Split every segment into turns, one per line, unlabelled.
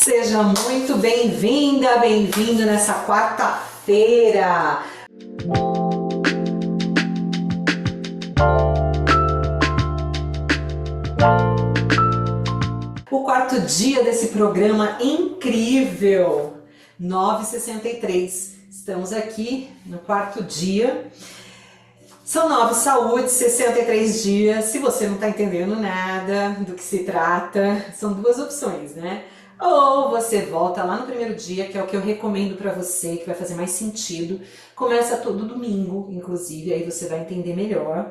Seja muito bem-vinda, bem-vindo nessa quarta-feira. O quarto dia desse programa incrível, 9h63. Estamos aqui no quarto dia. São 9 saúdes, 63 dias. Se você não está entendendo nada do que se trata, são duas opções, né? Ou você volta lá no primeiro dia, que é o que eu recomendo para você, que vai fazer mais sentido. Começa todo domingo, inclusive, aí você vai entender melhor.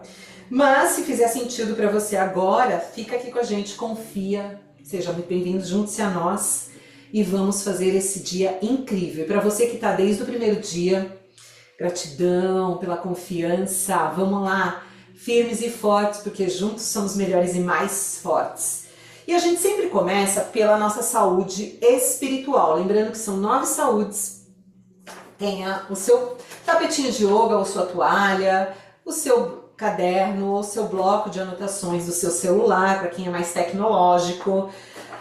Mas se fizer sentido para você agora, fica aqui com a gente, confia. Seja muito bem-vindo, junte-se a nós e vamos fazer esse dia incrível. Para você que está desde o primeiro dia, gratidão pela confiança. Vamos lá, firmes e fortes, porque juntos somos melhores e mais fortes. E a gente sempre começa pela nossa saúde espiritual. Lembrando que são 9 saúdes. Tenha o seu tapetinho de yoga ou sua toalha, o seu caderno ou seu bloco de anotações do seu celular, para quem é mais tecnológico.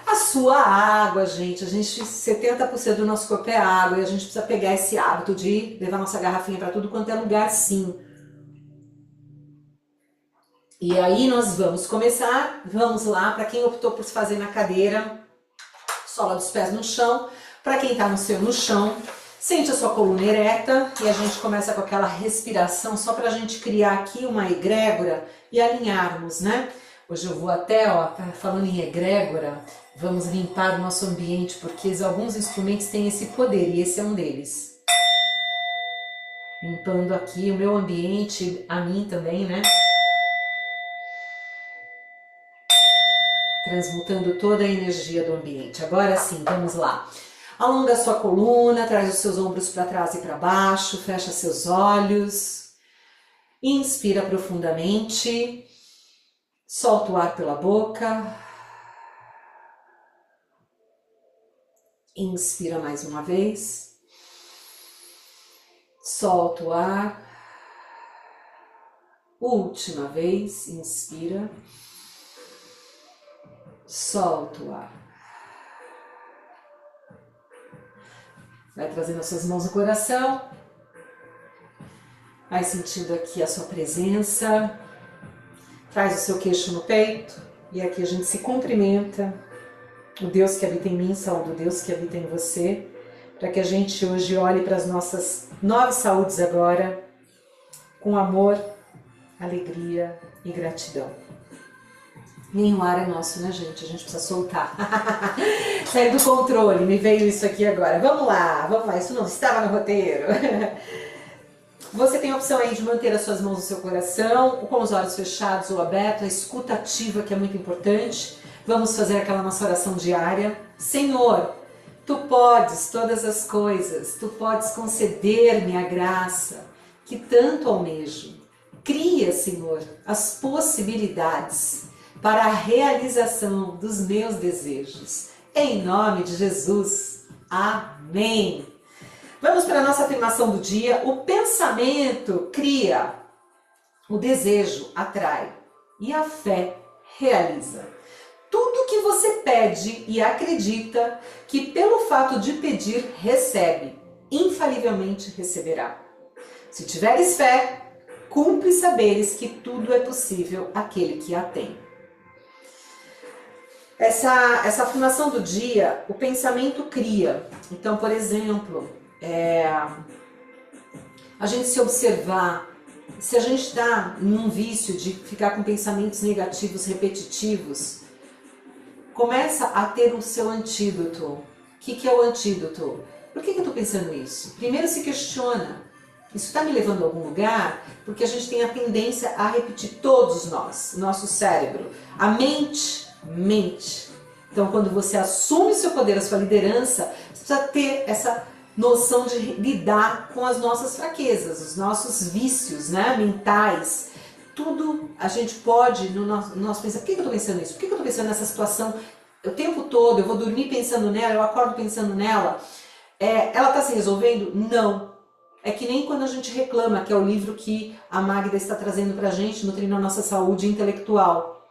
A sua água, gente. 70% do nosso corpo é água e a gente precisa pegar esse hábito de levar nossa garrafinha para tudo quanto é lugar, sim. E aí nós vamos começar, vamos lá, para quem optou por se fazer na cadeira, sola dos pés no chão, para quem está no chão, sente a sua coluna ereta e a gente começa com aquela respiração só para a gente criar aqui uma egrégora e alinharmos, né? Hoje eu vou até, falando em egrégora, vamos limpar o nosso ambiente, porque alguns instrumentos têm esse poder e esse é um deles. Limpando aqui o meu ambiente, a mim também, né? Transmutando toda a energia do ambiente. Agora sim, vamos lá. Alonga a sua coluna, traz os seus ombros para trás e para baixo, fecha seus olhos. Inspira profundamente. Solta o ar pela boca. Inspira mais uma vez. Solta o ar. Última vez, inspira. Solta o ar. Vai trazendo as suas mãos no coração. Vai sentindo aqui a sua presença. Traz o seu queixo no peito. E aqui a gente se cumprimenta. O Deus que habita em mim, saúde o Deus que habita em você. Para que a gente hoje olhe para as nossas 9 saúdes agora. Com amor, alegria e gratidão. Nenhum ar é nosso, né, gente? A gente precisa soltar. Sair do controle, me veio isso aqui agora. Vamos lá, isso não estava no roteiro. Você tem a opção aí de manter as suas mãos no seu coração, com os olhos fechados ou abertos, a escuta ativa, que é muito importante. Vamos fazer aquela nossa oração diária. Senhor, Tu podes todas as coisas, Tu podes conceder-me a graça que tanto almejo. Cria, Senhor, as possibilidades para a realização dos meus desejos. Em nome de Jesus. Amém. Vamos para a nossa afirmação do dia. O pensamento cria, o desejo atrai e a fé realiza. Tudo que você pede e acredita que pelo fato de pedir recebe, infalivelmente receberá. Se tiveres fé, cumpre saberes que tudo é possível àquele que a tem. Essa afirmação do dia, o pensamento cria. Então, por exemplo, a gente se observar, se a gente está num vício de ficar com pensamentos negativos repetitivos, começa a ter o seu antídoto. O que é o antídoto? Por que eu estou pensando isso? Primeiro se questiona. Isso está me levando a algum lugar? Porque a gente tem a tendência a repetir, todos nós, nosso cérebro. A mente. Então, quando você assume o seu poder, a sua liderança, você precisa ter essa noção de lidar com as nossas fraquezas, os nossos vícios, né, mentais. Tudo a gente pode, no nosso pensar, por que eu estou pensando isso? Por que eu estou pensando nessa situação o tempo todo? Eu vou dormir pensando nela, eu acordo pensando nela. Ela está se resolvendo? Não. É que nem quando a gente reclama, que é o livro que a Magda está trazendo para a gente, nutrindo a nossa saúde intelectual.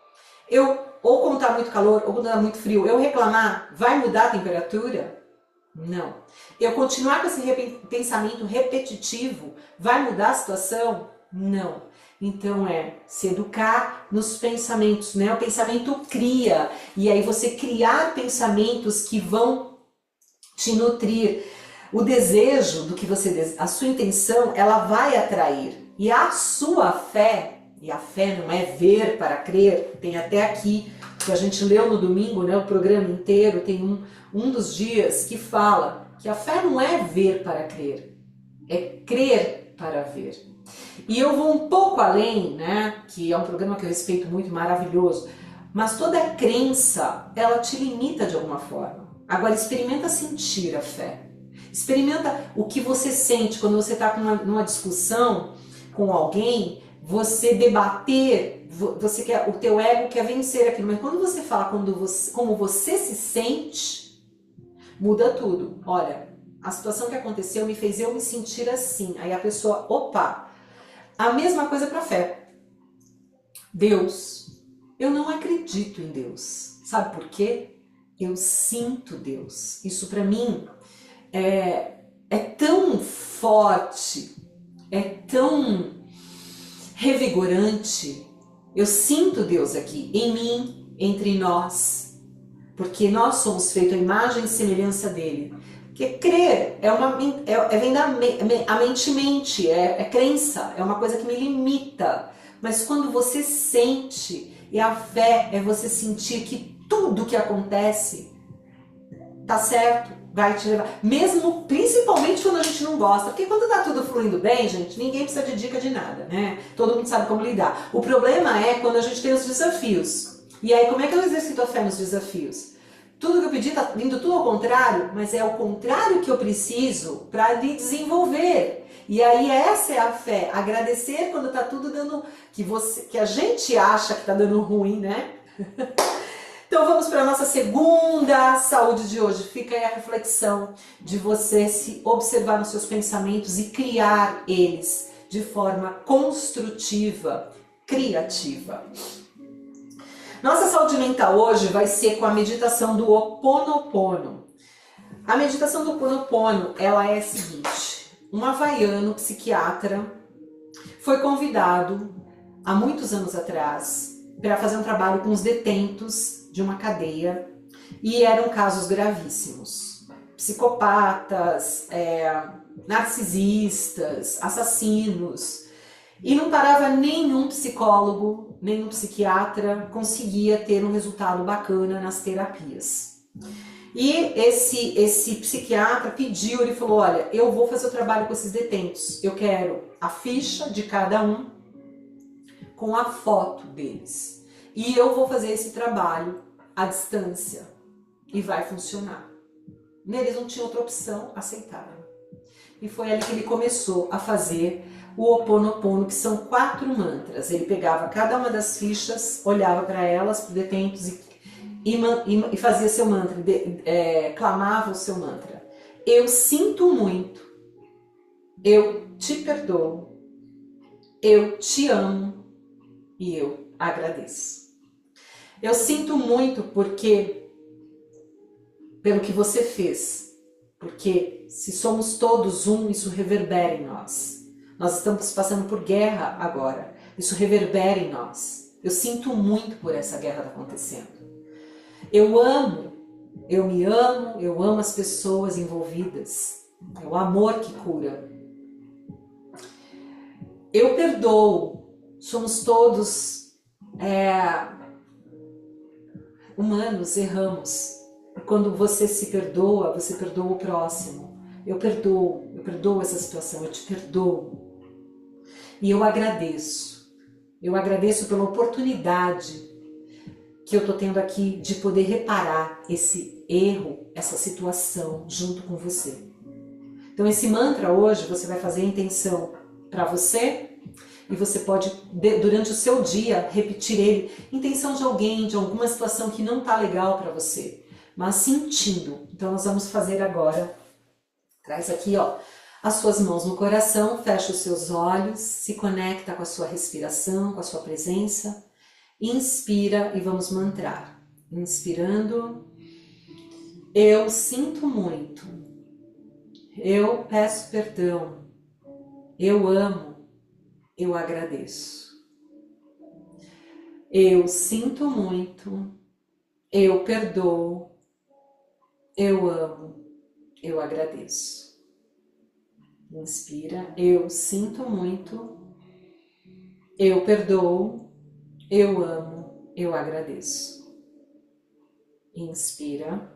Eu ou quando está muito calor, ou quando está muito frio, eu reclamar, vai mudar a temperatura? Não. Eu continuar com esse pensamento repetitivo, vai mudar a situação? Não. Então se educar nos pensamentos, né? O pensamento cria, e aí você criar pensamentos que vão te nutrir. O desejo do que você, a sua intenção, ela vai atrair. E a sua fé, e a fé não é ver para crer, tem até aqui, que a gente leu no domingo, né, o programa inteiro, tem um dos dias que fala que a fé não é ver para crer, é crer para ver. E eu vou um pouco além, né, que é um programa que eu respeito muito, maravilhoso, mas toda crença, ela te limita de alguma forma. Agora experimenta sentir a fé. Experimenta o que você sente quando você está numa discussão com alguém, você debater, você quer, o teu ego quer vencer aquilo, mas quando você fala como você se sente, muda tudo. Olha, a situação que aconteceu me fez eu me sentir assim. Aí a pessoa, opa, a mesma coisa para a fé. Deus, eu não acredito em Deus. Sabe por quê? Eu sinto Deus. Isso para mim é tão forte, é tão revigorante. Eu sinto Deus aqui, em mim, entre nós, porque nós somos feitos à imagem e semelhança dele. Porque crer vem a mente, é crença, é uma coisa que me limita. Mas quando você sente, e a fé é você sentir que tudo que acontece tá certo, vai te levar, mesmo, principalmente quando a gente não gosta, porque quando tá tudo fluindo bem, gente, ninguém precisa de dica de nada, né? Todo mundo sabe como lidar. O problema é quando a gente tem os desafios. E aí, como é que eu exercito a fé nos desafios? Tudo que eu pedi tá vindo tudo ao contrário, mas é o contrário que eu preciso para me desenvolver. E aí essa é a fé, agradecer quando tá tudo dando, que a gente acha que tá dando ruim, né? Então vamos para a nossa segunda saúde de hoje. Fica aí a reflexão de você se observar nos seus pensamentos e criar eles de forma construtiva, criativa. Nossa saúde mental hoje vai ser com a meditação do Ho Oponopono. A meditação do Ho Oponopono, ela é a seguinte: um havaiano psiquiatra foi convidado há muitos anos atrás para fazer um trabalho com os detentos de uma cadeia, e eram casos gravíssimos, psicopatas, narcisistas, assassinos, e não parava nenhum psicólogo, nenhum psiquiatra conseguia ter um resultado bacana nas terapias. E esse psiquiatra pediu, ele falou, olha, eu vou fazer o trabalho com esses detentos, eu quero a ficha de cada um com a foto deles. E eu vou fazer esse trabalho à distância e vai funcionar. Eles não tinham outra opção, aceitaram. E foi ali que ele começou a fazer o Ho Oponopono, que são 4 mantras. Ele pegava cada uma das fichas, olhava para elas, para os detentos e fazia seu mantra, clamava o seu mantra. Eu sinto muito, eu te perdoo, eu te amo e eu agradeço. Eu sinto muito pelo que você fez, porque se somos todos um, isso reverbera em nós. Nós estamos passando por guerra agora, isso reverbera em nós. Eu sinto muito por essa guerra que está acontecendo. Eu me amo, eu amo as pessoas envolvidas. É o amor que cura. Eu perdoo, somos todos humanos, erramos. Quando você se perdoa, você perdoa o próximo. Eu perdoo essa situação, eu te perdoo. E eu agradeço pela oportunidade que eu tô tendo aqui de poder reparar esse erro, essa situação junto com você. Então esse mantra hoje você vai fazer a intenção para você e você pode, durante o seu dia, repetir ele, intenção de alguém, de alguma situação que não tá legal para você, mas sentindo. Então nós vamos fazer agora. Traz aqui, ó, as suas mãos no coração, fecha os seus olhos, se conecta com a sua respiração, com a sua presença Inspira e vamos mantrar. Inspirando, eu sinto muito, eu peço perdão, eu amo, eu agradeço. Eu sinto muito, eu perdoo, eu amo, eu agradeço. Inspira, eu sinto muito, eu perdoo, eu amo, eu agradeço. Inspira,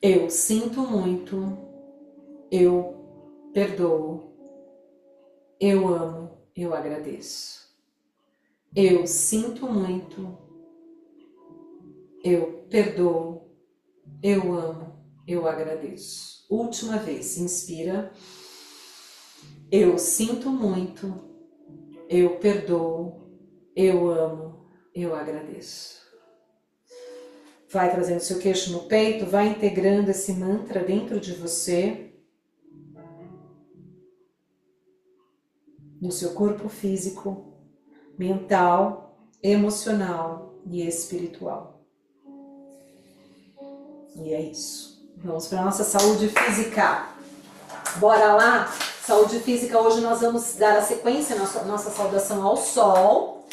eu sinto muito, eu perdoo, eu amo, eu agradeço. Eu sinto muito, eu perdoo, eu amo, eu agradeço. Última vez, inspira. Eu sinto muito, eu perdoo, eu amo, eu agradeço. Vai trazendo seu queixo no peito, vai integrando esse mantra dentro de você, no seu corpo físico, mental, emocional e espiritual. E é isso. Vamos para a nossa saúde física. Bora lá? Saúde física, hoje nós vamos dar a sequência, nossa saudação ao Sol,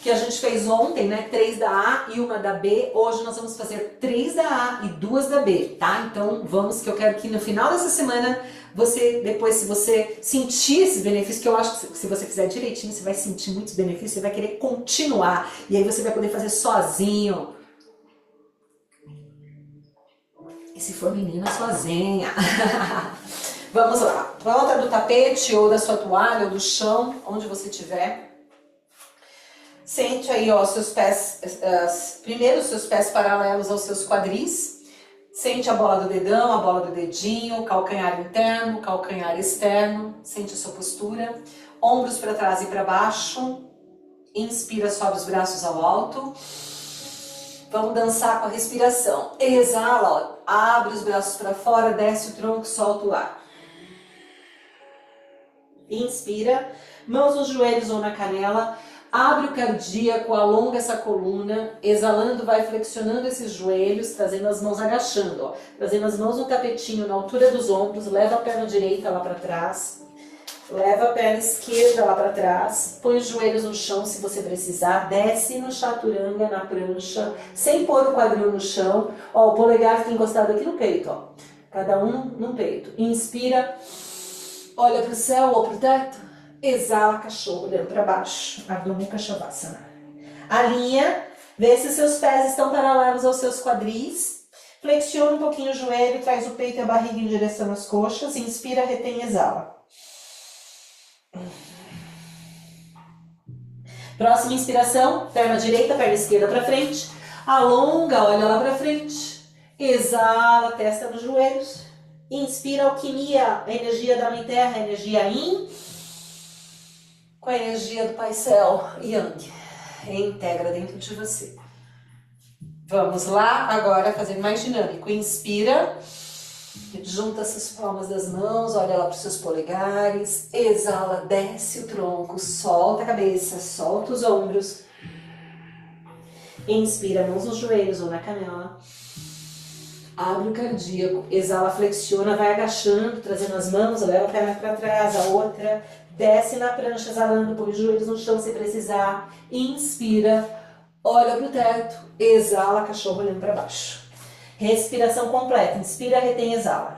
que a gente fez ontem, né? 3 da A e 1 da B. Hoje nós vamos fazer 3 da A e 2 da B, tá? Então vamos, que eu quero que no final dessa semana, você, depois, se você sentir esses benefícios, que eu acho que se você fizer direitinho, você vai sentir muitos benefícios, você vai querer continuar. E aí você vai poder fazer sozinho. E se for menina, sozinha. Vamos lá. Volta do tapete ou da sua toalha ou do chão, onde você estiver. Sente aí, ó, seus pés, primeiro os seus pés paralelos aos seus quadris. Sente a bola do dedão, a bola do dedinho, calcanhar interno, calcanhar externo. Sente a sua postura. Ombros para trás e para baixo. Inspira, sobe os braços ao alto. Vamos dançar com a respiração. Exala, ó, abre os braços para fora, desce o tronco, solta o ar. Inspira, mãos nos joelhos ou na canela, abre o cardíaco, alonga essa coluna, exalando, vai flexionando esses joelhos, trazendo as mãos, agachando, ó, trazendo as mãos no tapetinho, na altura dos ombros, leva a perna direita lá para trás, leva a perna esquerda lá para trás, põe os joelhos no chão se você precisar, desce no chaturanga, na prancha, sem pôr o quadril no chão, ó, o polegar fica encostado aqui no peito, ó, cada um no peito, inspira, olha para o céu ou para o teto, exala, cachorro, olhando para baixo, abdômen Kashavasana. Alinha, vê se seus pés estão paralelos aos seus quadris, flexiona um pouquinho o joelho, traz o peito e a barriga em direção às coxas, inspira, retém, exala. Próxima inspiração, perna direita, perna esquerda para frente, alonga, olha lá para frente, exala, testa nos joelhos. Inspira, alquimia, a energia da Mãe Terra, a energia Yin, com a energia do Pai Céu, Yang, integra dentro de você. Vamos lá, agora fazer mais dinâmico. Inspira, junta essas palmas das mãos, olha lá para os seus polegares, exala, desce o tronco, solta a cabeça, solta os ombros. Inspira, mãos nos joelhos ou na canela. Abre o cardíaco, exala, flexiona, vai agachando, trazendo as mãos, leva a perna para trás, a outra, desce na prancha, exalando, põe os joelhos no chão se precisar, inspira, olha para o teto, exala, cachorro olhando para baixo. Respiração completa, inspira, retém, exala.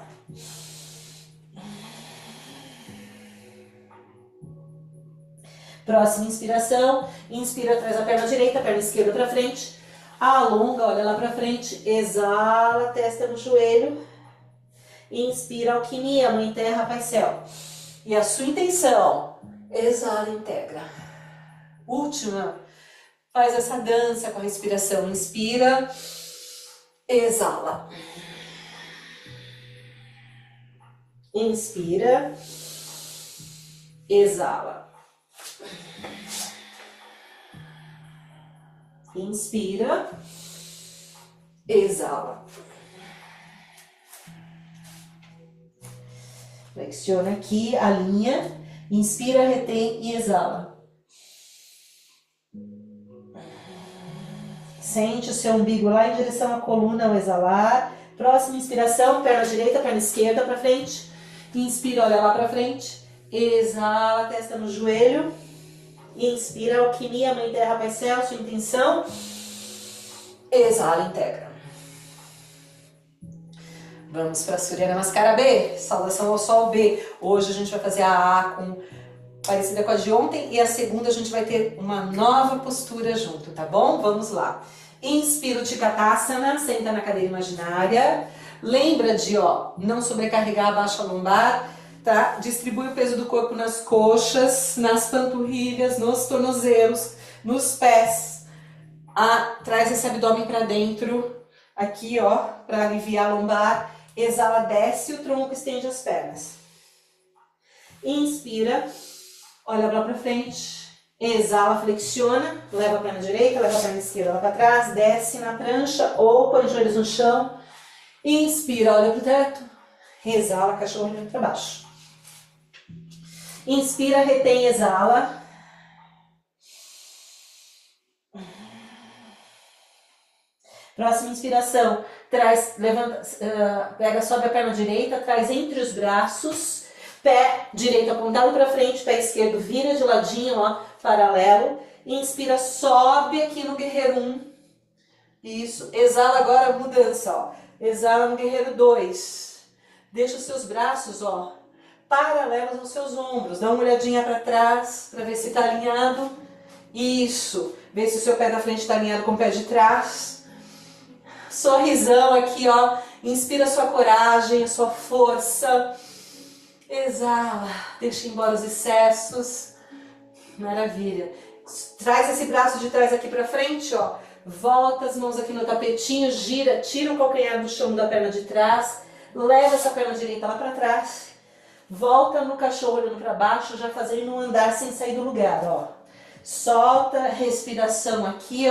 Próxima inspiração, inspira, traz a perna direita, a perna esquerda para frente. Alonga, olha lá pra frente, exala, testa no joelho, inspira, alquimia, Mãe Terra, Pai Céu. E a sua intenção, exala, integra. Última, faz essa dança com a respiração, inspira, exala. Inspira, exala. Inspira, exala. Flexiona aqui, alinha, inspira, retém e exala. Sente o seu umbigo lá em direção à coluna ao exalar. Próxima inspiração, perna direita, perna esquerda para frente. Inspira, olha lá para frente. Exala, testa no joelho. Inspira, alquimia, Mãe Terra, Pai Céu, sua intenção. Exala, integra. Vamos para Surya Namaskara B, saudação ao Sol B. Hoje a gente vai fazer a A parecida com a de ontem e a segunda a gente vai ter uma nova postura junto, tá bom? Vamos lá. Inspira o Utkatasana, senta na cadeira imaginária. Lembra de, não sobrecarregar a baixa lombar, tá? Distribui o peso do corpo nas coxas, nas panturrilhas, nos tornozelos, nos pés. Traz esse abdômen para dentro, aqui, para aliviar a lombar. Exala, desce o tronco, estende as pernas. Inspira, olha lá para frente. Exala, flexiona, leva a perna direita, leva a perna esquerda lá para trás, desce na prancha ou põe os joelhos no chão. Inspira, olha para o teto. Exala, cachorro olhando para baixo. Inspira, retém, exala. Próxima inspiração, sobe a perna direita, traz entre os braços, pé direito apontado para frente, pé esquerdo vira de ladinho, paralelo. Inspira, sobe aqui no guerreiro 1. Isso, exala agora a mudança, exala no guerreiro 2. Deixa os seus braços, paralelos aos seus ombros. Dá uma olhadinha para trás, para ver se está alinhado. Isso, vê se o seu pé da frente está alinhado com o pé de trás. Sorrisão aqui, inspira a sua coragem, a sua força. Exala, deixa embora os excessos. Maravilha. Traz esse braço de trás aqui pra frente, volta as mãos aqui no tapetinho, gira, tira o calcanhar do chão da perna de trás, leva essa perna direita lá pra trás, volta no cachorro olhando pra baixo, já fazendo um andar sem sair do lugar, Solta a respiração aqui,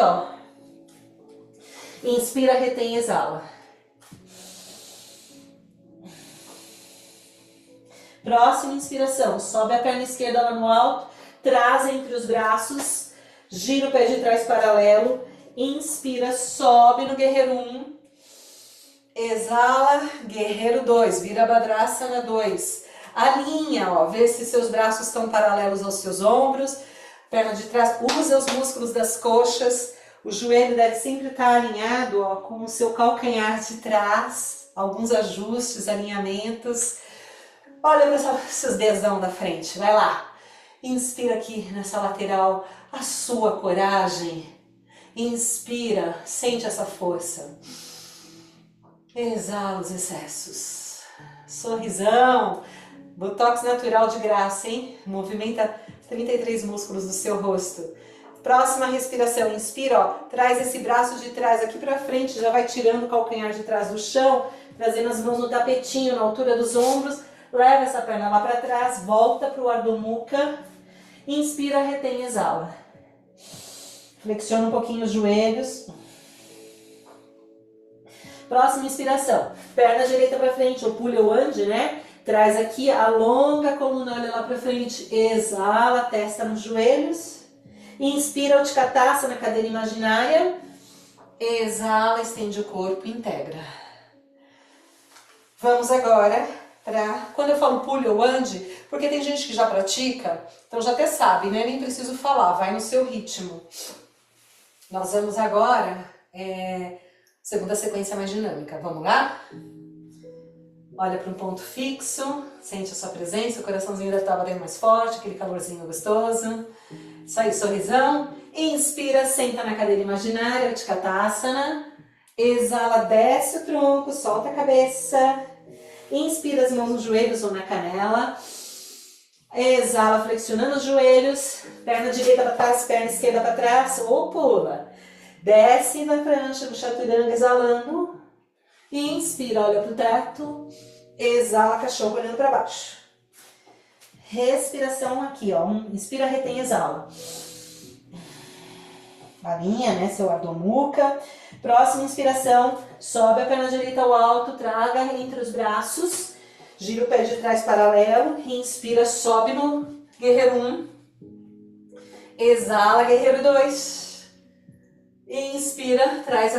Inspira, retém, exala. Próxima inspiração, sobe a perna esquerda lá no alto, traz entre os braços, gira o pé de trás paralelo, inspira, sobe no guerreiro 1, exala, guerreiro 2, Virabhadrasana 2. Alinha, vê se seus braços estão paralelos aos seus ombros, perna de trás, usa os músculos das coxas. O joelho deve sempre estar alinhado com o seu calcanhar de trás, alguns ajustes, alinhamentos. Olha para os seus dedão da frente, vai lá. Inspira aqui nessa lateral a sua coragem. Inspira, sente essa força. Exala os excessos. Sorrisão. Botox natural de graça, hein? Movimenta 33 músculos do seu rosto. Próxima respiração, inspira, traz esse braço de trás aqui pra frente, já vai tirando o calcanhar de trás do chão, trazendo as mãos no tapetinho, na altura dos ombros, leva essa perna lá pra trás, volta pro Ardha Mukha, inspira, retém, exala. Flexiona um pouquinho os joelhos. Próxima inspiração, perna direita pra frente, ou pulha ou ande, né? Traz aqui, alonga a coluna, olha lá pra frente, exala, testa nos joelhos. Inspira, Utkatasana na cadeira imaginária. Exala, estende o corpo, integra. Vamos agora para... Quando eu falo pule ou ande, porque tem gente que já pratica, então já até sabe, né? Nem preciso falar, vai no seu ritmo. Nós vamos agora, segunda sequência mais dinâmica. Vamos lá? Olha para um ponto fixo, sente a sua presença, o coraçãozinho deve estar batendo mais forte, aquele calorzinho gostoso. Isso aí, sorrisão. Inspira, senta na cadeira imaginária, Utkatasana. Exala, desce o tronco, solta a cabeça. Inspira as mãos nos joelhos ou na canela. Exala, flexionando os joelhos. Perna direita para trás, perna esquerda para trás. Ou pula. Desce na prancha do Chaturanga, exalando. Inspira, olha para o teto. Exala, cachorro olhando para baixo. Respiração aqui, inspira, retém, exala. Alinha, né, seu Ardha Mukha. Próxima inspiração, sobe a perna direita ao alto, traga entre os braços, gira o pé de trás paralelo, inspira, sobe no guerreiro 1, exala, guerreiro 2. Inspira, traz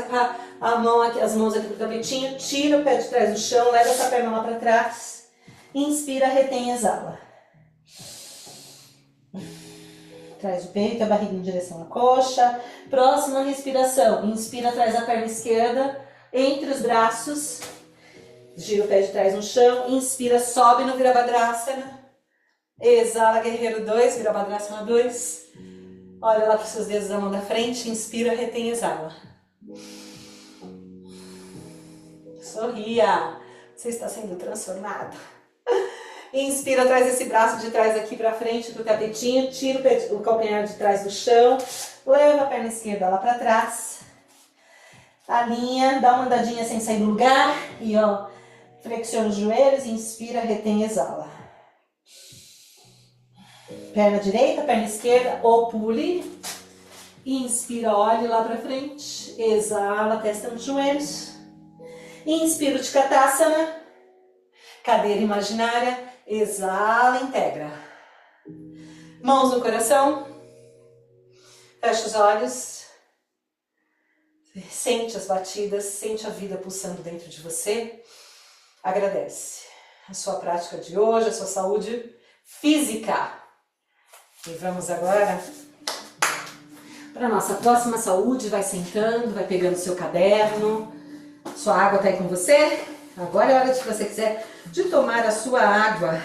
a mão aqui, as mãos aqui pro tapetinho, tira o pé de trás do chão, leva essa perna lá para trás. Inspira, retém, exala. Traz o peito, a barriga em direção à coxa. Próxima respiração. Inspira, traz a perna esquerda entre os braços. Gira o pé de trás no chão. Inspira, sobe no Virabhadrasana. Exala, guerreiro 2, Virabhadrasana 2. Olha lá para os seus dedos da mão da frente. Inspira, retém, exala. Sorria. Você está sendo transformado. Inspira, traz esse braço de trás aqui para frente do tapetinho. Tira o calcanhar de trás do chão. Leva a perna esquerda lá para trás. Alinha, dá uma andadinha sem sair do lugar. E ó, flexiona os joelhos. Inspira, retém, exala. Perna direita, perna esquerda, ou pule. Inspira, olhe lá para frente. Exala, testa nos joelhos. Inspira, Utkatasana. Cadeira imaginária. Exala, integra. Mãos no coração. Fecha os olhos. Sente as batidas, sente a vida pulsando dentro de você. Agradece a sua prática de hoje, a sua saúde física. E vamos agora para a nossa próxima saúde. Vai sentando, vai pegando seu caderno. Sua água está aí com você? Agora é hora, se você quiser, de tomar a sua água.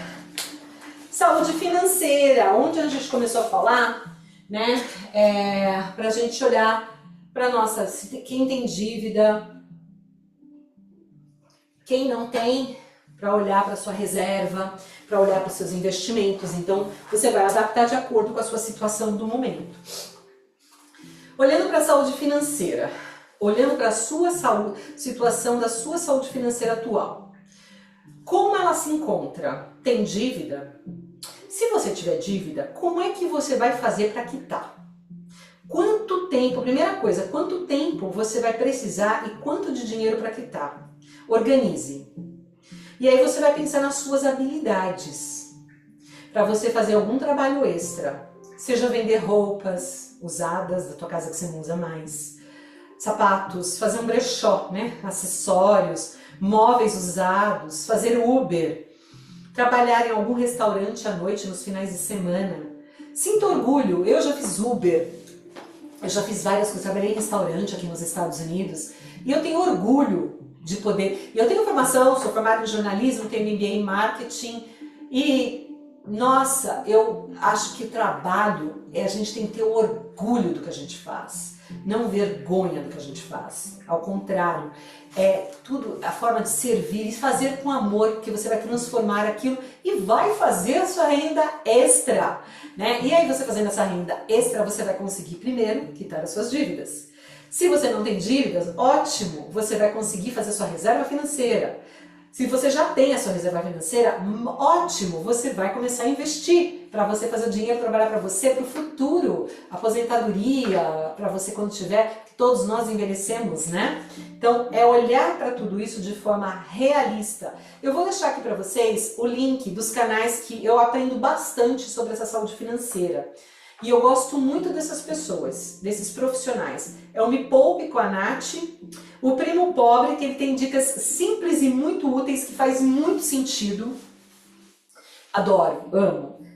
Saúde financeira, onde a gente começou a falar, né? Para a gente olhar para nossa, quem tem dívida, quem não tem, para olhar para sua reserva, para olhar para os seus investimentos. Então, você vai adaptar de acordo com a sua situação do momento. Olhando para a saúde financeira, olhando para a sua saúde, situação da sua saúde financeira atual. Como ela se encontra? Tem dívida? Se você tiver dívida, como é que você vai fazer para quitar? Quanto tempo, primeira coisa, quanto tempo você vai precisar e quanto de dinheiro para quitar? Organize. E aí você vai pensar nas suas habilidades, para você fazer algum trabalho extra, seja vender roupas usadas da tua casa que você não usa mais, sapatos, fazer um brechó, né? Acessórios, móveis usados, fazer Uber, trabalhar em algum restaurante à noite nos finais de semana. Sinta orgulho, eu já fiz Uber, eu já fiz várias coisas, trabalhei em restaurante aqui nos Estados Unidos e eu tenho orgulho de poder. Eu tenho formação, sou formada em jornalismo, tenho MBA em marketing e, nossa, eu acho que trabalho, a gente tem que ter orgulho do que a gente faz, não vergonha do que a gente faz. Ao contrário, é tudo a forma de servir e fazer com amor, que você vai transformar aquilo e vai fazer a sua renda extra, né? E aí você fazendo essa renda extra, você vai conseguir primeiro quitar as suas dívidas. Se você não tem dívidas, ótimo, você vai conseguir fazer sua reserva financeira. Se você já tem a sua reserva financeira, ótimo, você vai começar a investir para você fazer o dinheiro trabalhar para você, para o futuro, aposentadoria, para você quando tiver, todos nós envelhecemos, né? Então, é olhar para tudo isso de forma realista. Eu vou deixar aqui para vocês o link dos canais que eu aprendo bastante sobre essa saúde financeira. E eu gosto muito dessas pessoas, desses profissionais. É o Me Poupe com a Nath, o Primo Pobre, que ele tem dicas simples e muito úteis, que faz muito sentido. Adoro, amo.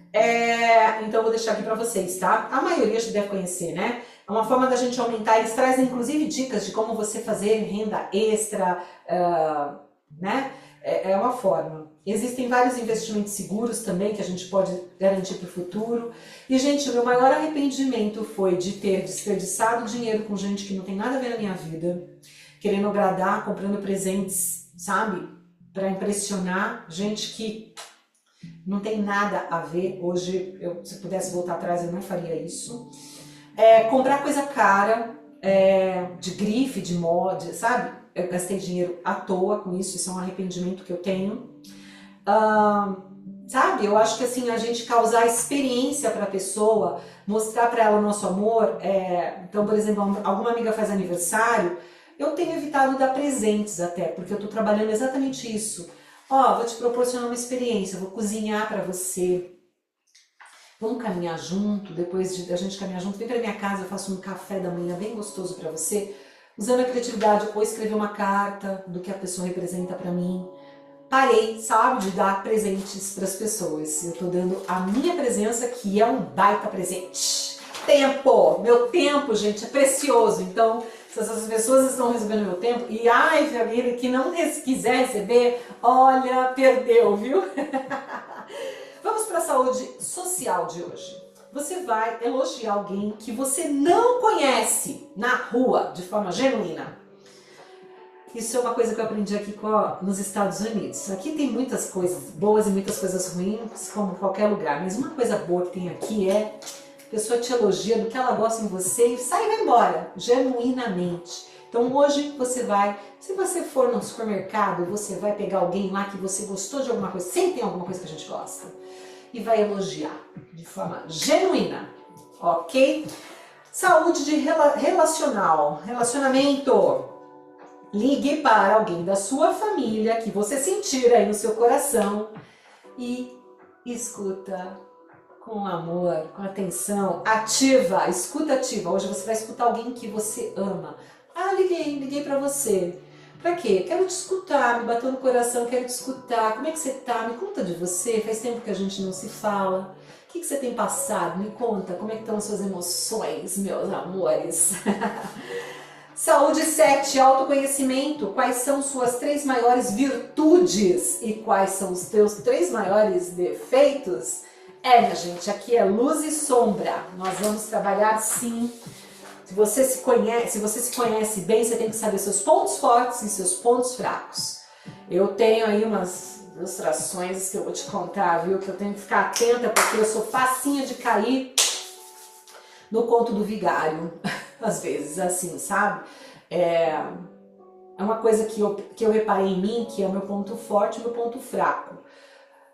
Então eu vou deixar aqui para vocês, tá? A maioria já deve conhecer, né? É uma forma da gente aumentar, eles trazem inclusive dicas de como você fazer renda extra, né? É uma forma. Existem vários investimentos seguros também que a gente pode garantir para o futuro. E, gente, o meu maior arrependimento foi de ter desperdiçado dinheiro com gente que não tem nada a ver na minha vida, querendo agradar, comprando presentes, sabe? Para impressionar gente que não tem nada a ver. Hoje, se eu pudesse voltar atrás, eu não faria isso. Comprar coisa cara, de grife, de mod, sabe? Eu gastei dinheiro à toa com isso, isso é um arrependimento que eu tenho. Sabe, eu acho que assim, a gente causar experiência para a pessoa, mostrar para ela o nosso amor, então, por exemplo, alguma amiga faz aniversário, eu tenho evitado dar presentes até, porque eu estou trabalhando exatamente isso. Ó, vou te proporcionar uma experiência, vou cozinhar para você, Vamos caminhar junto, depois da gente caminhar junto, vem pra minha casa, eu faço um café da manhã bem gostoso pra você, usando a criatividade, ou escrever uma carta do que a pessoa representa pra mim. Parei, sabe, de dar presentes para as pessoas. Eu tô dando a minha presença, que é um baita presente. Tempo! Meu tempo, gente, é precioso. Então, se essas pessoas estão recebendo meu tempo, e ai, família, que não quiser receber, olha, perdeu, viu? Vamos para a saúde social de hoje. Você vai elogiar alguém que você não conhece na rua, de forma genuína. Isso é uma coisa que eu aprendi aqui nos Estados Unidos. Aqui tem muitas coisas boas e muitas coisas ruins, como qualquer lugar. Mas uma coisa boa que tem aqui é a pessoa te elogia do que ela gosta em você e sai e vai embora, genuinamente. Então hoje você vai, se você for no supermercado, você vai pegar alguém lá que você gostou de alguma coisa, sempre tem alguma coisa que a gente gosta, e vai elogiar de forma genuína, ok? Saúde relacionamento. Ligue para alguém da sua família que você sentir aí no seu coração e escuta com amor, com atenção, ativa, escuta ativa. Hoje você vai escutar alguém que você ama. Ah, liguei para você. Pra quê? Quero te escutar, me bateu no coração, quero te escutar. Como é que você tá? Me conta de você, faz tempo que a gente não se fala. O que você tem passado? Me conta, como é que estão as suas emoções, meus amores? Saúde 7, autoconhecimento. Quais são suas 3 maiores virtudes e quais são os teus 3 maiores defeitos? Minha gente, aqui é luz e sombra. Nós vamos trabalhar sim. Se você se conhece bem, você tem que saber seus pontos fortes e seus pontos fracos. Eu tenho aí umas ilustrações que eu vou te contar, viu? Que eu tenho que ficar atenta porque eu sou facinha de cair no conto do vigário. Às vezes, assim, sabe? É uma coisa que eu reparei em mim, que é o meu ponto forte e o meu ponto fraco.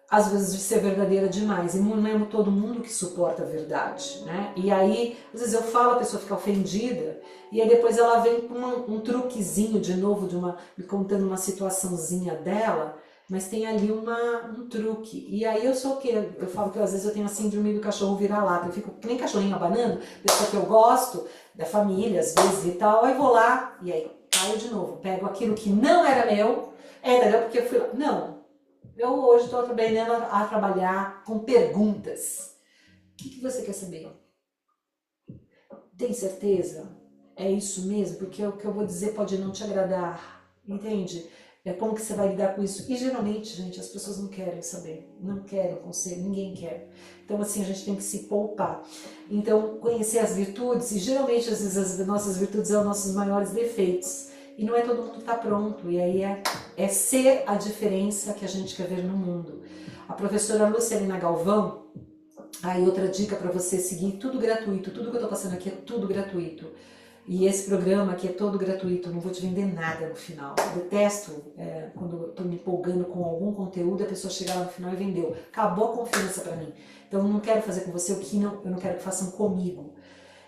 Às vezes de ser verdadeira demais, e não é todo mundo que suporta a verdade, né? E aí, às vezes eu falo, a pessoa fica ofendida, e aí depois ela vem com um truquezinho de novo, me contando uma situaçãozinha dela, mas tem ali um truque. E aí eu sou o quê? Eu falo que às vezes eu tenho a síndrome do cachorro vira-lata, eu fico que nem cachorrinho abanando, pessoa que eu gosto, da família, às vezes e tal, aí vou lá, e aí caio de novo, pego aquilo que não era meu, entendeu? Porque eu fui lá, não. Eu hoje estou aprendendo a trabalhar com perguntas. O que você quer saber? Tem certeza? É isso mesmo? Porque o que eu vou dizer pode não te agradar, entende? Como que você vai lidar com isso? E geralmente, gente, as pessoas não querem saber, não querem conselho, ninguém quer. Então, assim, a gente tem que se poupar. Então, conhecer as virtudes, e geralmente, às vezes, as nossas virtudes são os nossos maiores defeitos. E não é todo mundo que está pronto, e aí é ser a diferença que a gente quer ver no mundo. A professora Lucilena Galvão, aí outra dica para você seguir, tudo gratuito, tudo que eu estou passando aqui é tudo gratuito. E esse programa aqui é todo gratuito, não vou te vender nada no final. Eu detesto quando eu estou me empolgando com algum conteúdo, a pessoa chega lá no final e vendeu. Acabou a confiança para mim. Então eu não quero fazer com você o que eu não quero que façam comigo.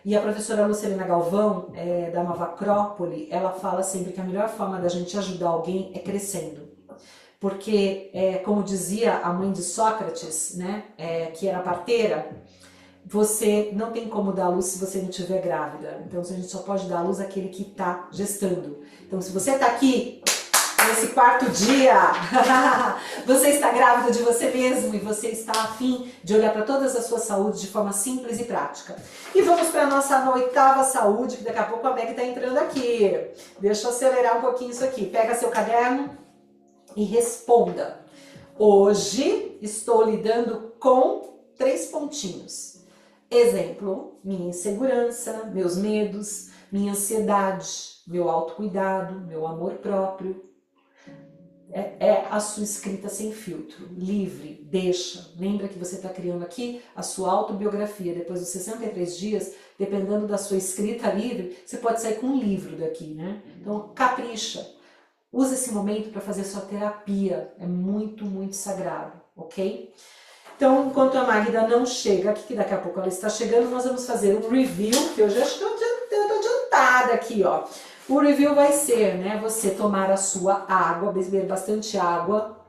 E a professora Lucilena Galvão, da Mavacrópole, ela fala sempre que a melhor forma da gente ajudar alguém é crescendo. Porque, como dizia a mãe de Sócrates, né, que era parteira, você não tem como dar luz se você não estiver grávida. Então a gente só pode dar luz àquele que está gestando. Então se você está aqui nesse 4º dia, você está grávida de você mesmo e você está a fim de olhar para todas as suas saúdes de forma simples e prática. E vamos para a nossa 8ª saúde, que daqui a pouco a Meg está entrando aqui. Deixa eu acelerar um pouquinho isso aqui. Pega seu caderno e responda. Hoje estou lidando com 3 pontinhos. Exemplo, minha insegurança, meus medos, minha ansiedade, meu autocuidado, meu amor próprio. É a sua escrita sem filtro, livre, deixa. Lembra que você está criando aqui a sua autobiografia. Depois dos 63 dias, dependendo da sua escrita livre, você pode sair com um livro daqui, né? Então, capricha. Use esse momento para fazer sua terapia. É muito, muito sagrado, ok? Então, enquanto a Magda não chega aqui, que daqui a pouco ela está chegando, nós vamos fazer um review, que eu já estou adiantada aqui, ó. O review vai ser, né, você tomar a sua água, beber bastante água.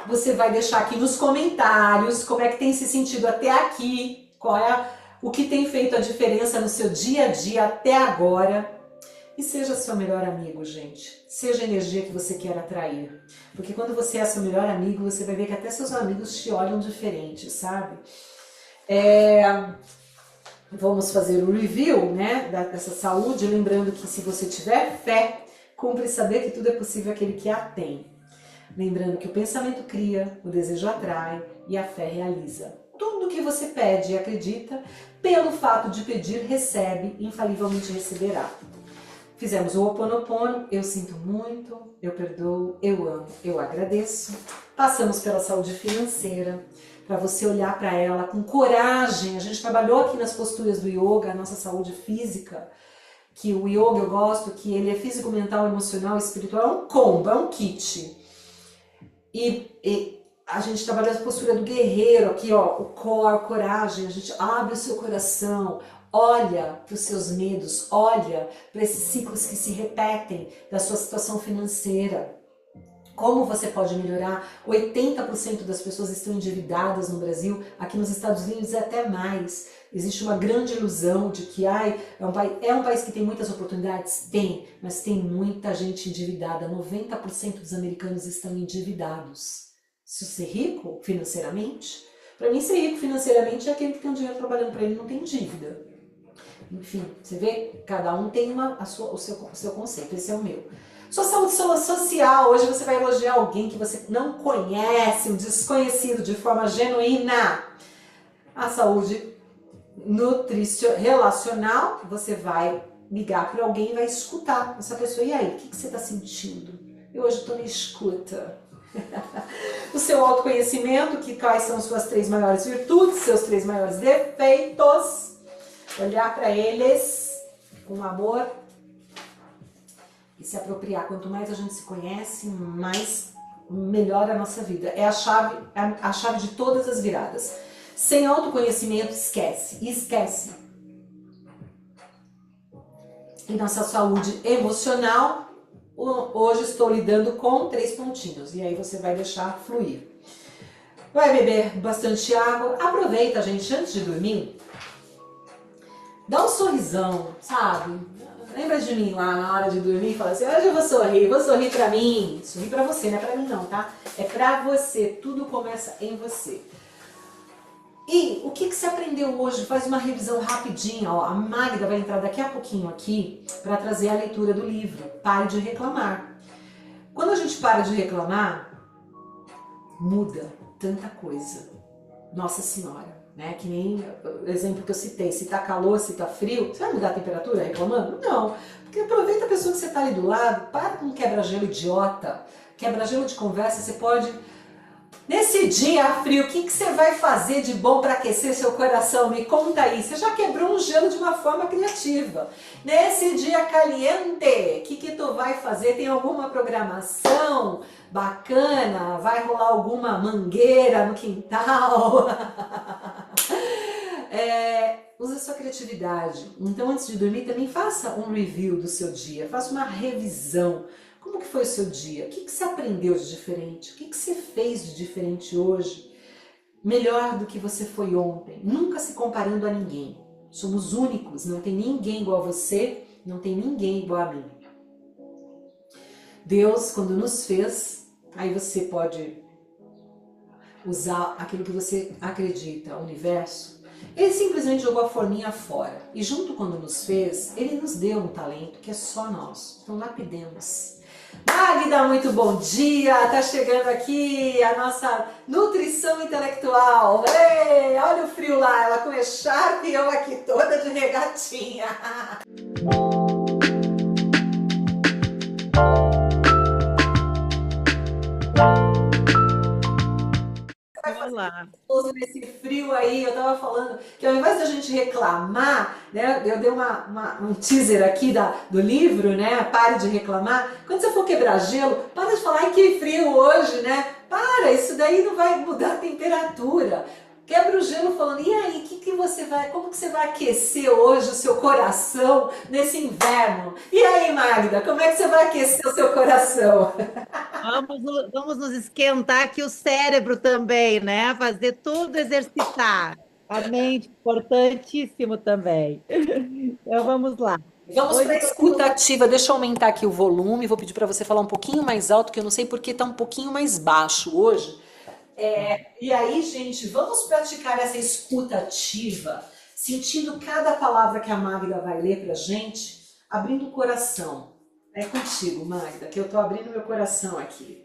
você vai deixar aqui nos comentários como é que tem se sentido até aqui, o que tem feito a diferença no seu dia a dia até agora. E seja seu melhor amigo, gente. Seja a energia que você quer atrair. Porque quando você é seu melhor amigo, você vai ver que até seus amigos te olham diferente, sabe? Vamos fazer o review, né, dessa saúde, lembrando que se você tiver fé, cumpre saber que tudo é possível aquele que a tem. Lembrando que o pensamento cria, o desejo atrai e a fé realiza. Tudo que você pede e acredita, pelo fato de pedir, recebe, infalivelmente receberá. Fizemos o Ho Oponopono, eu sinto muito, eu perdoo, eu amo, eu agradeço. Passamos pela saúde financeira, para você olhar para ela com coragem. A gente trabalhou aqui nas posturas do yoga, a nossa saúde física, que o yoga eu gosto, que ele é físico, mental, emocional, espiritual, é um combo, é um kit. E a gente trabalha a postura do guerreiro, aqui ó, o core, coragem, a gente abre o seu coração, olha para os seus medos, olha para esses ciclos que se repetem da sua situação financeira. Como você pode melhorar? 80% das pessoas estão endividadas no Brasil, aqui nos Estados Unidos é até mais. Existe uma grande ilusão de que é um país que tem muitas oportunidades? Tem, mas tem muita gente endividada. 90% dos americanos estão endividados. Se você é rico financeiramente, para mim ser rico financeiramente é aquele que tem um dinheiro trabalhando para ele e não tem dívida. Enfim, você vê? Cada um tem o seu conceito, esse é o meu. Sua saúde social, hoje você vai elogiar alguém que você não conhece, um desconhecido, de forma genuína. A saúde relacional, você vai ligar para alguém e vai escutar essa pessoa. E aí, o que você está sentindo? Eu hoje estou na escuta. O seu autoconhecimento, quais são suas 3 maiores virtudes, seus 3 maiores defeitos. Olhar para eles com amor e se apropriar. Quanto mais a gente se conhece, mais melhora a nossa vida. É a chave de todas as viradas. Sem autoconhecimento, esquece. E nossa saúde emocional, hoje estou lidando com 3 pontinhos. E aí você vai deixar fluir. Vai beber bastante água. Aproveita, gente, antes de dormir, dá um sorrisão, sabe? Lembra de mim lá na hora de dormir e fala assim, hoje eu vou sorrir pra mim. Sorrir pra você, não é pra mim não, tá? É pra você, tudo começa em você. E o que você aprendeu hoje? Faz uma revisão rapidinha, ó. A Magda vai entrar daqui a pouquinho aqui para trazer a leitura do livro, Pare de Reclamar. Quando a gente para de reclamar, muda tanta coisa. Nossa Senhora. Né? Que nem o exemplo que eu citei, se tá calor, se tá frio, você vai mudar a temperatura reclamando? Não, porque aproveita a pessoa que você tá ali do lado, para com um quebra-gelo idiota, quebra-gelo de conversa, você pode... Nesse dia frio, o que você vai fazer de bom para aquecer seu coração? Me conta aí, você já quebrou um gelo de uma forma criativa. Nesse dia caliente, o que tu vai fazer? Tem alguma programação bacana? Vai rolar alguma mangueira no quintal? Usa sua criatividade. Então, antes de dormir, também faça um review do seu dia, faça uma revisão. Como que foi o seu dia? O que você aprendeu de diferente? O que você fez de diferente hoje? Melhor do que você foi ontem. Nunca se comparando a ninguém. Somos únicos, não tem ninguém igual a você, não tem ninguém igual a mim. Deus, quando nos fez, aí você pode usar aquilo que você acredita, o universo. Ele simplesmente jogou a forminha fora. E junto quando nos fez, ele nos deu um talento que é só nosso. Então lapidemos. Magda, muito bom dia! Tá chegando aqui a nossa nutrição intelectual. Ei, olha o frio lá, ela com echarpe e eu aqui toda de regatinha.
Olá.
Nesse frio aí, eu tava falando que ao invés da gente reclamar, né, eu dei um teaser aqui do livro, né, Pare de Reclamar. Quando você for quebrar gelo, para de falar, ai que frio hoje, né, isso daí não vai mudar a temperatura. quebra o gelo falando, e aí, como que você vai aquecer hoje o seu coração nesse inverno? E aí, Magda, como é que você vai aquecer o seu coração?
Vamos nos esquentar aqui o cérebro também, né? Fazer tudo exercitar. A mente, importantíssimo também. Então vamos lá.
Vamos para
Hoje
a
eu tô
escuta ativa. Deixa eu aumentar aqui o volume. Vou pedir para você falar um pouquinho mais alto, que eu não sei porque está um pouquinho mais baixo hoje. E aí, gente, vamos praticar essa escuta ativa, sentindo cada palavra que a Magda vai ler para gente, abrindo o coração. É contigo, Magda, que eu tô abrindo meu coração aqui.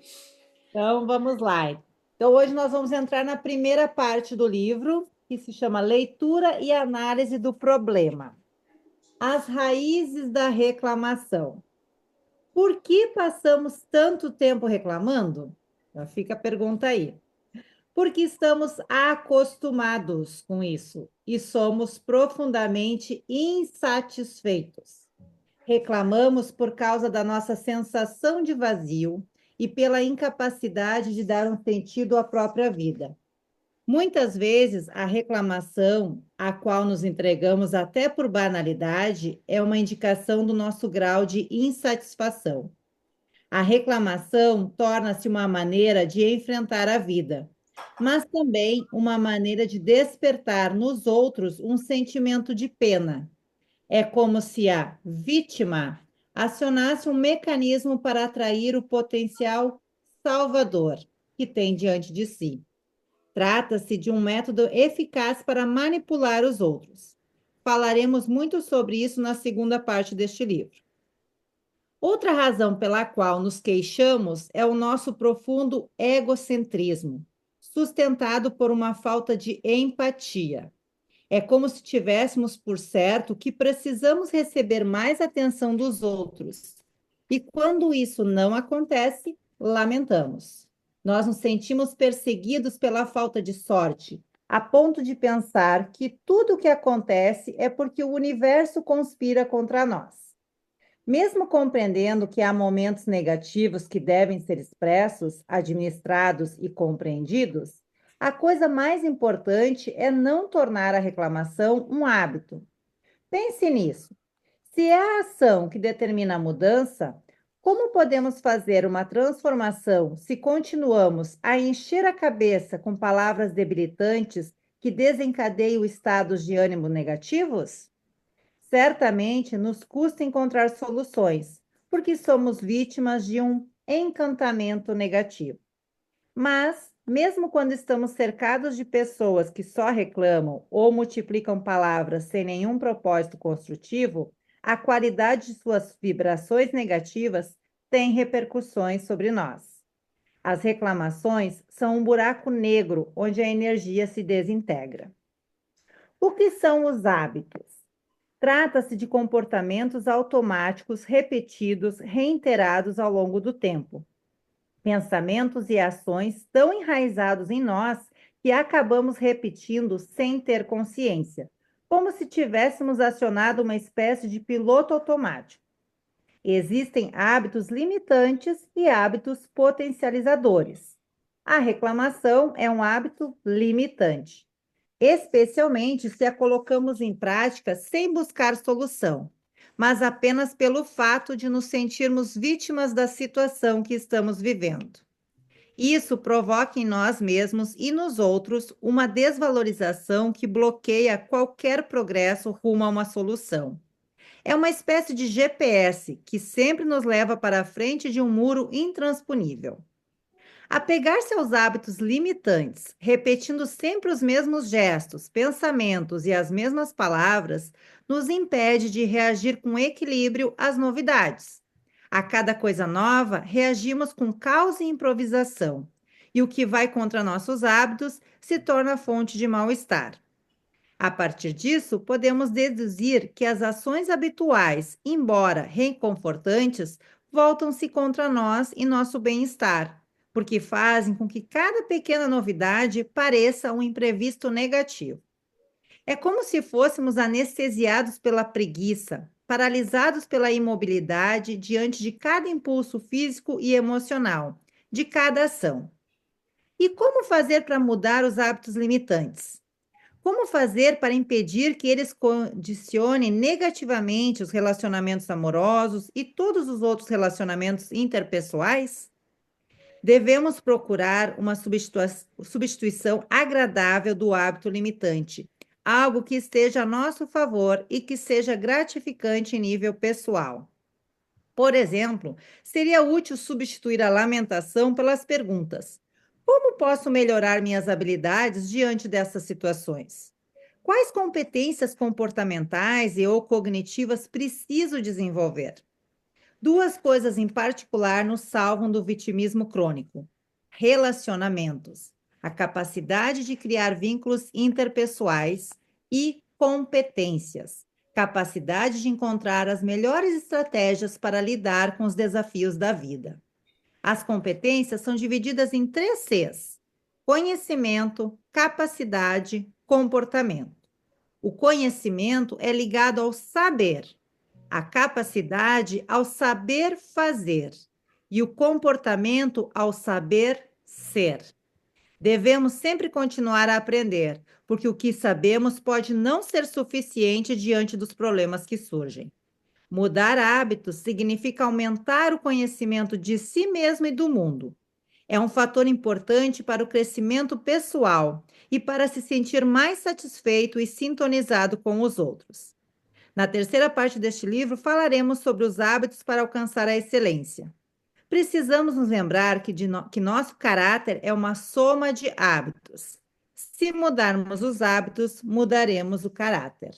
Então, vamos lá. Então, hoje nós vamos entrar na primeira parte do livro, que se chama Leitura e Análise do Problema. As raízes da reclamação. Por que passamos tanto tempo reclamando? Já fica a pergunta aí. Porque estamos acostumados com isso e somos profundamente insatisfeitos. Reclamamos por causa da nossa sensação de vazio e pela incapacidade de dar um sentido à própria vida. Muitas vezes, a reclamação, a qual nos entregamos até por banalidade, é uma indicação do nosso grau de insatisfação. A reclamação torna-se uma maneira de enfrentar a vida, mas também uma maneira de despertar nos outros um sentimento de pena. É como se a vítima acionasse um mecanismo para atrair o potencial salvador que tem diante de si. Trata-se de um método eficaz para manipular os outros. Falaremos muito sobre isso na segunda parte deste livro. Outra razão pela qual nos queixamos é o nosso profundo egocentrismo, sustentado por uma falta de empatia. É como se tivéssemos por certo que precisamos receber mais atenção dos outros. E quando isso não acontece, lamentamos. Nós nos sentimos perseguidos pela falta de sorte, a ponto de pensar que tudo o que acontece é porque o universo conspira contra nós. Mesmo compreendendo que há momentos negativos que devem ser expressos, administrados e compreendidos, a coisa mais importante é não tornar a reclamação um hábito. Pense nisso. Se é a ação que determina a mudança, como podemos fazer uma transformação se continuamos a encher a cabeça com palavras debilitantes que desencadeiam estados de ânimo negativos? Certamente nos custa encontrar soluções, porque somos vítimas de um encantamento negativo. Mas, mesmo quando estamos cercados de pessoas que só reclamam ou multiplicam palavras sem nenhum propósito construtivo, a qualidade de suas vibrações negativas tem repercussões sobre nós. As reclamações são um buraco negro onde a energia se desintegra. O que são os hábitos? Trata-se de comportamentos automáticos repetidos, reiterados ao longo do tempo. Pensamentos e ações tão enraizados em nós que acabamos repetindo sem ter consciência, como se tivéssemos acionado uma espécie de piloto automático. Existem hábitos limitantes e hábitos potencializadores. A reclamação é um hábito limitante, especialmente se a colocamos em prática sem buscar solução, mas apenas pelo fato de nos sentirmos vítimas da situação que estamos vivendo. Isso provoca em nós mesmos e nos outros uma desvalorização que bloqueia qualquer progresso rumo a uma solução. É uma espécie de GPS que sempre nos leva para a frente de um muro intransponível. Apegar-se aos hábitos limitantes, repetindo sempre os mesmos gestos, pensamentos e as mesmas palavras, nos impede de reagir com equilíbrio às novidades. A cada coisa nova, reagimos com caos e improvisação, e o que vai contra nossos hábitos se torna fonte de mal-estar. A partir disso, podemos deduzir que as ações habituais, embora reconfortantes, voltam-se contra nós e nosso bem-estar, porque fazem com que cada pequena novidade pareça um imprevisto negativo. É como se fôssemos anestesiados pela preguiça, paralisados pela imobilidade diante de cada impulso físico e emocional, de cada ação. E como fazer para mudar os hábitos limitantes? Como fazer para impedir que eles condicionem negativamente os relacionamentos amorosos e todos os outros relacionamentos interpessoais? Devemos procurar uma substituição agradável do hábito limitante, algo que esteja a nosso favor e que seja gratificante em nível pessoal. Por exemplo, seria útil substituir a lamentação pelas perguntas: como posso melhorar minhas habilidades diante dessas situações? Quais competências comportamentais e ou cognitivas preciso desenvolver? Duas coisas em particular nos salvam do vitimismo crônico: relacionamentos, a capacidade de criar vínculos interpessoais, e competências, capacidade de encontrar as melhores estratégias para lidar com os desafios da vida. As competências são divididas em 3 Cs: conhecimento, capacidade, comportamento. O conhecimento é ligado ao saber, a capacidade ao saber fazer e o comportamento ao saber ser. Devemos sempre continuar a aprender, porque o que sabemos pode não ser suficiente diante dos problemas que surgem. Mudar hábitos significa aumentar o conhecimento de si mesmo e do mundo. É um fator importante para o crescimento pessoal e para se sentir mais satisfeito e sintonizado com os outros. Na terceira parte deste livro, falaremos sobre os hábitos para alcançar a excelência. Precisamos nos lembrar que nosso caráter é uma soma de hábitos. Se mudarmos os hábitos, mudaremos o caráter.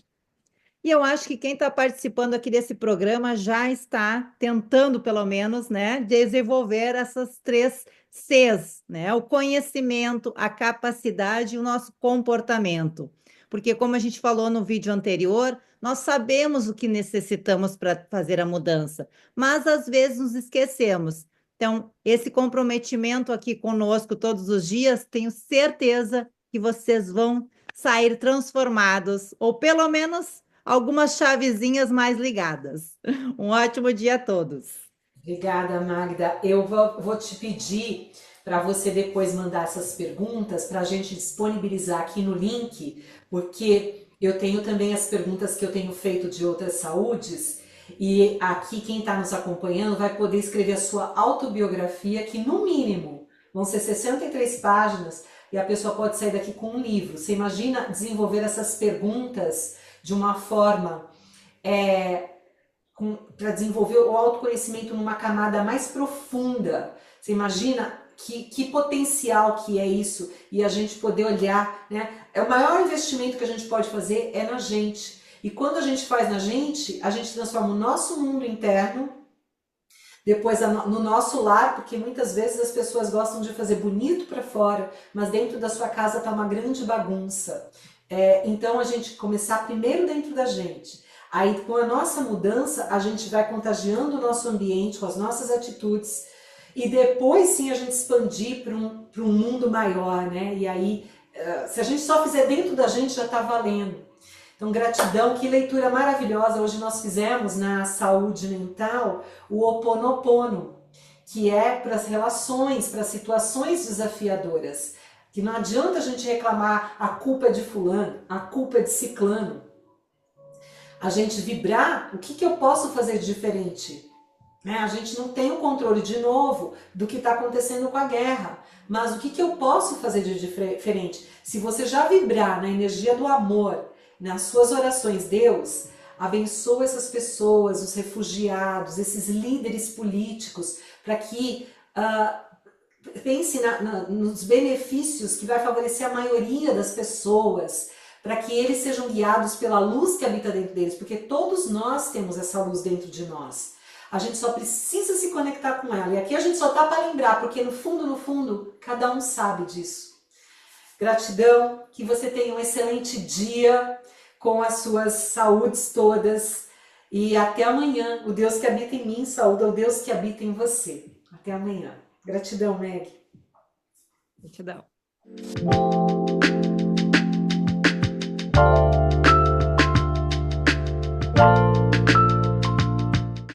E eu acho que quem está participando aqui desse programa já está tentando, pelo menos, né, desenvolver essas 3 Cs, né? O conhecimento, a capacidade e o nosso comportamento. Porque, como a gente falou no vídeo anterior, nós sabemos o que necessitamos para fazer a mudança, mas às vezes nos esquecemos. Então, esse comprometimento aqui conosco todos os dias, tenho certeza que vocês vão sair transformados, ou pelo menos algumas chavezinhas mais ligadas. Um ótimo dia a todos.
Obrigada, Magda. Eu vou te pedir para você depois mandar essas perguntas para a gente disponibilizar aqui no link, porque eu tenho também as perguntas que eu tenho feito de outras saúdes, e aqui quem está nos acompanhando vai poder escrever a sua autobiografia, que no mínimo vão ser 63 páginas, e a pessoa pode sair daqui com um livro. Você imagina desenvolver essas perguntas de uma forma para desenvolver o autoconhecimento numa camada mais profunda. Você imagina que potencial que é isso, e a gente poder olhar, né? O maior investimento que a gente pode fazer é na gente. E quando a gente faz na gente, a gente transforma o nosso mundo interno, depois no nosso lar, porque muitas vezes as pessoas gostam de fazer bonito para fora, mas dentro da sua casa está uma grande bagunça. Então a gente começar primeiro dentro da gente. Aí com a nossa mudança, a gente vai contagiando o nosso ambiente com as nossas atitudes, e depois sim a gente expandir para um mundo maior, né? E aí, se a gente só fizer dentro da gente, já está valendo. Então, gratidão, que leitura maravilhosa. Hoje nós fizemos na saúde mental o Ho Oponopono, que é para as relações, para situações desafiadoras. Que não adianta a gente reclamar, a culpa é de fulano, a culpa é de ciclano. A gente vibrar, o que eu posso fazer de diferente? A gente não tem o controle, de novo, do que está acontecendo com a guerra. Mas o que eu posso fazer de diferente? Se você já vibrar na energia do amor, nas suas orações, Deus, abençoa essas pessoas, os refugiados, esses líderes políticos, para que pense nos benefícios que vai favorecer a maioria das pessoas, para que eles sejam guiados pela luz que habita dentro deles, porque todos nós temos essa luz dentro de nós. A gente só precisa se conectar com ela. E aqui a gente só tá para lembrar, porque no fundo, cada um sabe disso. Gratidão, que você tenha um excelente dia com as suas saúdes todas. E até amanhã. O Deus que habita em mim saúda o Deus que habita em você. Até amanhã. Gratidão, Meg.
Gratidão.